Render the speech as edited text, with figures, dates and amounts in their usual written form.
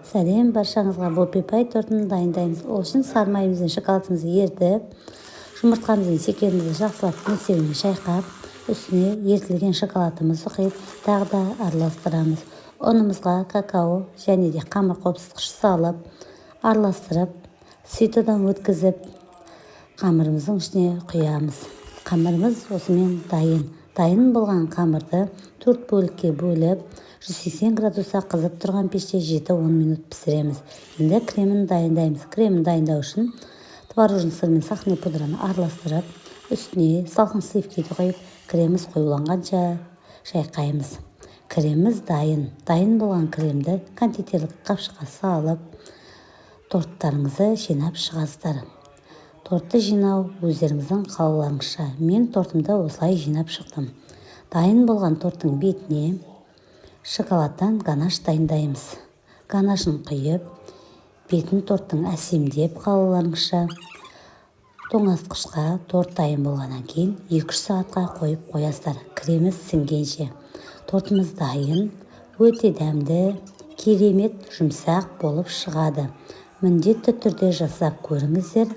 Сәлем баршаңызға. Бұл пипай тортын дайындаймыз. Ол үшін сары майымызды шоколадымызды ерітіп, жұмыртқамызды секерімізді жақсылап миксермен шайқап, үстіне ерітілген шоколадымызды құйып, тағы да араластырамыз. Ұнымызға какао және де қамыр қопсытқыш салып, араластырып, ситодан өткізіп, қамырымыздың ішіне құямыз. Қамырымыз осымен дайын. Дайын болған қамырды 4 бөлікке бөліп, 180 градуста қызып тұрған пеште 7-10 минут пісіреміз. Енді кремін дайындаймыз. Кремін дайындау үшін творожный сыр мен сахарный пудраны араластырып, үстіне салқын сливкиді қойып, креміміз қоюланғанша шайқаймыз. Креміміз дайын. Дайын болған кремді кондитерлік қапшыққа салып, торттарыңызды жинап шығасыздар. Тортты жинау өздеріңіздің қалауларыңызша. Мен тортымды осылай жинап шықтым. Дайын болған торттың бетіне шоколадтан ганаш дайындаймыз. Ганашын құйып, бетін торттың әсемдеп қалауларыңызша тоңазытқышқа торт дайын болғаннан кейін 2-3 сағатқа қойып қоясыздар. Кремі сіңгенше. Тортымыз дайын, өте дәмді, керемет жұмсақ болып шығады. Міндетті түрде жасап көріңіздер.